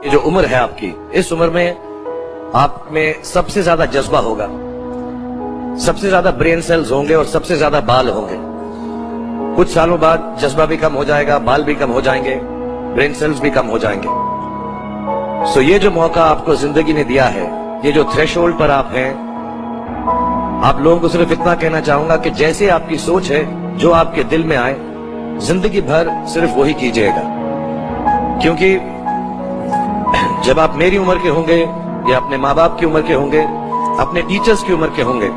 ये जो उम्र है आपकी, इस उम्र में आप में सबसे ज्यादा जज्बा होगा, सबसे ज्यादा ब्रेन सेल्स होंगे और सबसे ज्यादा बाल होंगे। कुछ सालों बाद जज्बा भी कम हो जाएगा, बाल भी कम हो जाएंगे, ब्रेन सेल्स भी कम हो जाएंगे। सो ये जो मौका आपको जिंदगी ने दिया है, ये जो थ्रेशोल्ड पर आप हैं, आप लोगों को सिर्फ इतना कहना चाहूंगा कि जैसे आपकी सोच है, जो आपके दिल में आए, जिंदगी भर सिर्फ वही कीजिएगा। क्योंकि जब आप मेरी उम्र के होंगे या अपने माँ बाप की उम्र के होंगे, अपने टीचर्स की उम्र के होंगे,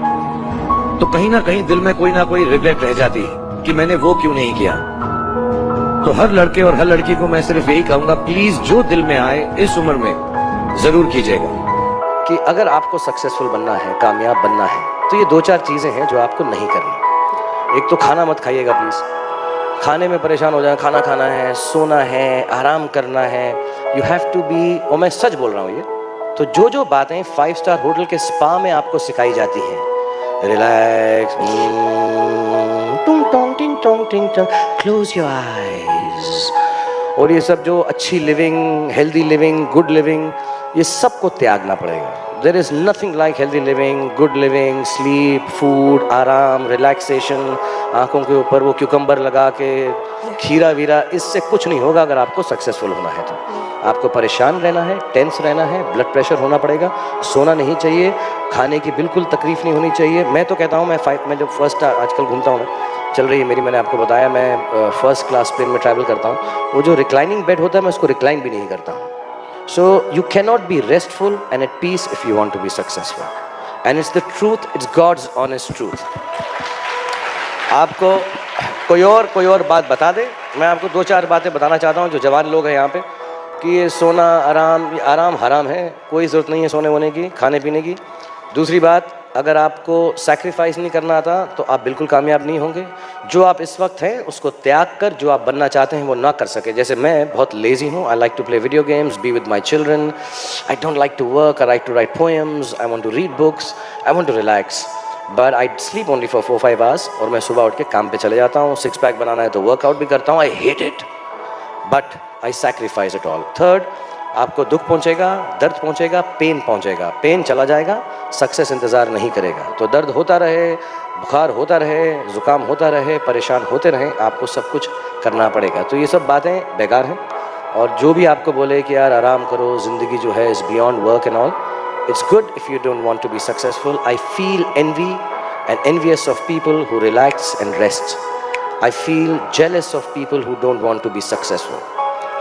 तो कहीं ना कहीं दिल में कोई ना कोई रिग्रेट रह जाती है कि मैंने वो क्यों नहीं किया। तो हर लड़के और हर लड़की को मैं सिर्फ यही कहूंगा, प्लीज जो दिल में आए इस उम्र में जरूर कीजिएगा। कि अगर आपको सक्सेसफुल बनना है, कामयाब बनना है, तो ये 2-4 चीजें हैं जो आपको नहीं करनी। एक तो खाना मत खाइएगा प्लीज। खाने में परेशान हो जाए, खाना खाना है, सोना है, आराम करना है, यू हैव टू बी, और मैं सच बोल रहा हूँ ये, तो जो बातें 5 स्टार होटल के स्पा में आपको सिखाई जाती हैं, रिलैक्स, टुंग टोंग टिंग टोंग टिंग टोंग, क्लोज योर आईज, और ये सब जो अच्छी living, healthy living, good living, ये सबको त्यागना पड़ेगा। There is nothing like healthy living, good living, sleep, food, आराम, relaxation, आंखों के ऊपर वो क्यूकम्बर लगा के खीरा वीरा, इससे कुछ नहीं होगा। अगर आपको सक्सेसफुल होना है तो आपको परेशान रहना है, टेंस रहना है, ब्लड प्रेशर होना पड़ेगा, सोना नहीं चाहिए, खाने की बिल्कुल तकलीफ नहीं होनी चाहिए। मैं तो कहता हूँ, मैं जब फर्स्ट आजकल घूमता हूँ, चल रही है मेरी, मैंने आपको बताया मैं फर्स्ट क्लास प्लेन में ट्रैवल करता हूँ, वो जो रिक्लाइनिंग बेड होता है मैं उसको रिक्लाइन भी नहीं करता हूँ। So you cannot be restful and at peace if you want to be successful. And it's the truth, it's God's honest truth. आपको कोई और बात बता दे, मैं आपको 2-4 बातें बताना चाहता हूँ जो जवान लोग हैं यहाँ पे, कि ये सोना आराम हराम है, कोई ज़रूरत नहीं है सोने वोने की, खाने पीने की। दूसरी बात, अगर आपको सैक्रिफाइस नहीं करना आता तो आप बिल्कुल कामयाब नहीं होंगे। जो आप इस वक्त हैं उसको त्याग कर जो आप बनना चाहते हैं वो ना कर सके। जैसे मैं बहुत लेजी हूँ, I like to play video games, be with my children, I don't like to work, I like to write poems, I want to read books, I want to relax, but I sleep only for 4-5 hours, और मैं सुबह उठ के काम पे चले जाता हूँ। 6 पैक बनाना है तो वर्कआउट भी करता हूँ, I hate it but I sacrifice it all. Third, आपको दुख पहुंचेगा, दर्द पहुंचेगा, पेन पहुंचेगा, पेन चला जाएगा, सक्सेस इंतज़ार नहीं करेगा। तो दर्द होता रहे, बुखार होता रहे, ज़ुकाम होता रहे, परेशान होते रहें, आपको सब कुछ करना पड़ेगा। तो ये सब बातें बेकार हैं। और जो भी आपको बोले कि यार आराम करो, ज़िंदगी जो है is beyond work and all, it's good if you don't want to be successful. I feel envy and envious of people who relax and rest. I feel jealous of people who don't want to be successful.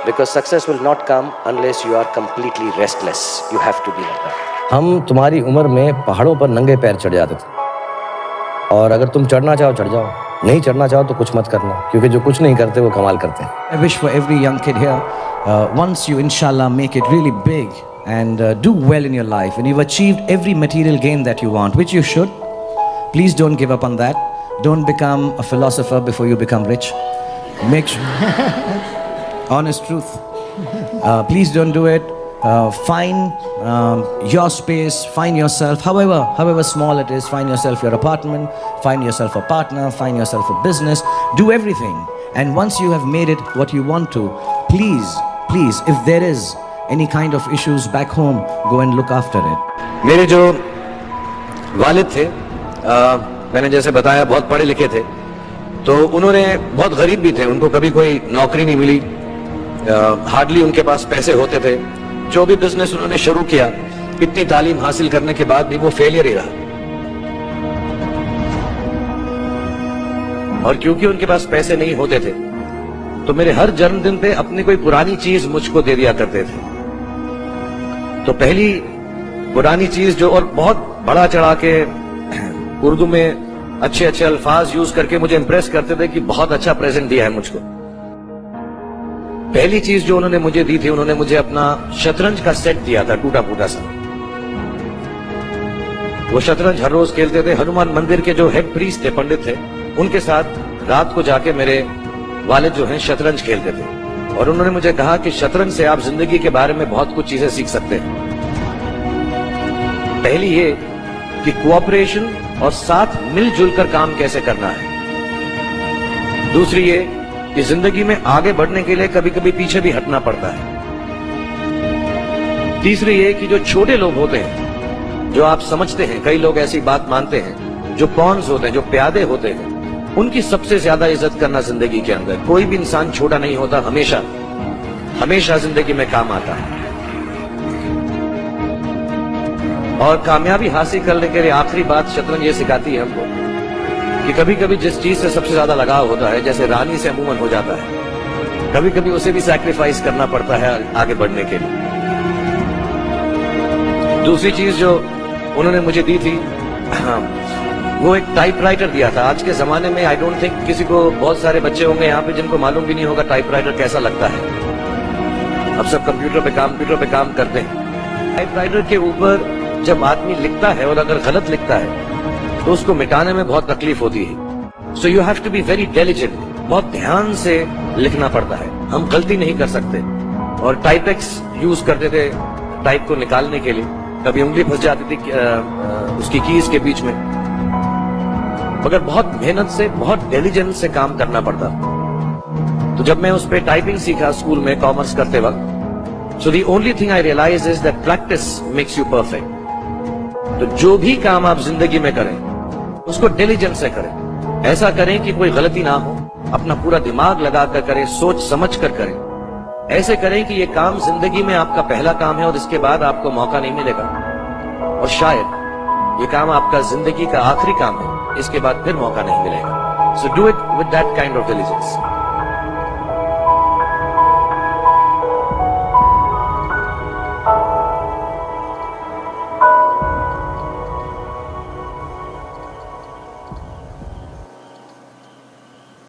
Because success will not come unless you are completely restless. You have to be like that. हम तुम्हारी उम्र में पहाड़ों पर नंगे पैर चढ़ जाते थे, और अगर तुम चढ़ना चाहो चढ़ जाओ, नहीं चढ़ना चाहो तो कुछ मत करना, क्योंकि जो कुछ नहीं करते वो कमाल करते हैं। I wish for every young kid here, once you inshallah make it really big and do well in your life and you've achieved every material gain that you want, which you should, please don't give up on that. Don't become a philosopher before you become rich. Make sure honest truth. Please don't do it. Find your space, find yourself, however small it is. Find yourself your apartment, find yourself a partner, find yourself a business. Do everything, and once you have made it what you want to, please, if there is any kind of issues back home, go and look after it. मेरे जो वालिद थे, मैंने जैसे बताया बहुत पढ़े लिखे थे, तो उन्होंने बहुत गरीब भी थे, उनको कभी कोई नौकरी नहीं मिली, हार्डली उनके पास पैसे होते थे। जो भी बिजनेस उन्होंने शुरू किया, इतनी तालीम हासिल करने के बाद भी वो फेलियर ही रहा। और क्योंकि उनके पास पैसे नहीं होते थे, तो मेरे हर जन्मदिन पे अपनी कोई पुरानी चीज मुझको दे दिया करते थे। तो पहली पुरानी चीज जो, और बहुत बड़ा चढ़ा के उर्दू में अच्छे अच्छे अल्फाज यूज करके मुझे इंप्रेस करते थे कि बहुत अच्छा प्रेजेंट दिया है मुझको। पहली चीज जो उन्होंने मुझे दी थी, उन्होंने मुझे अपना शतरंज का सेट दिया था, टूटा फूटा सा। वो शतरंज हर रोज खेलते थे। हनुमान मंदिर के जो हेड प्रीस्ट थे, पंडित थे, उनके साथ रात को जाके मेरे वालिद जो हैं शतरंज खेलते थे। और उन्होंने मुझे कहा कि शतरंज से आप जिंदगी के बारे में बहुत कुछ चीजें सीख सकते हैं। पहली ये कि कोऑपरेशन और साथ मिलजुल कर काम कैसे करना है। दूसरी ये कि जिंदगी में आगे बढ़ने के लिए कभी कभी पीछे भी हटना पड़ता है। तीसरी ये कि जो छोटे लोग होते हैं, जो आप समझते हैं, कई लोग ऐसी बात मानते हैं, जो पॉन्स होते हैं, जो प्यादे होते हैं, उनकी सबसे ज्यादा इज्जत करना जिंदगी के अंदर। कोई भी इंसान छोटा नहीं होता, हमेशा हमेशा जिंदगी में काम आता है। और कामयाबी हासिल करने के लिए आखिरी बात शतरंज ये सिखाती है हमको कि कभी कभी जिस चीज से सबसे ज्यादा लगाव होता है, जैसे रानी से अमूमन हो जाता है, कभी कभी उसे भी सैक्रिफाइस करना पड़ता है आगे बढ़ने के लिए। दूसरी चीज जो उन्होंने मुझे दी थी, वो एक टाइपराइटर दिया था। आज के जमाने में आई डोंट थिंक किसी को, बहुत सारे बच्चे होंगे यहाँ पे जिनको मालूम भी नहीं होगा टाइपराइटर कैसा लगता है। अब सब कंप्यूटर पे काम करते हैं। टाइपराइटर के ऊपर जब आदमी लिखता है और अगर गलत लिखता है तो उसको मिटाने में बहुत तकलीफ होती है। So you have to be very diligent, बहुत ध्यान से लिखना पड़ता है। हम गलती नहीं कर सकते। और टाइपेक्स यूज करते थे टाइप को निकालने के लिए, कभी उंगली फंस जाती थी उसकी कीज के बीच में, मगर बहुत मेहनत से, बहुत डेलिजेंस से काम करना पड़ता। तो जब मैं उस पर टाइपिंग सीखा स्कूल में कॉमर्स करते वक्त, so the only thing I realise is that practice makes you perfect. तो जो भी काम आप जिंदगी में करें उसको डिलीजेंस से करें। ऐसा करें कि कोई गलती ना हो, अपना पूरा दिमाग लगाकर करें, सोच समझ कर करें। ऐसे करें कि ये काम जिंदगी में आपका पहला काम है और इसके बाद आपको मौका नहीं मिलेगा, और शायद ये काम आपका जिंदगी का आखिरी काम है, इसके बाद फिर मौका नहीं मिलेगा। So do it with that kind of diligence.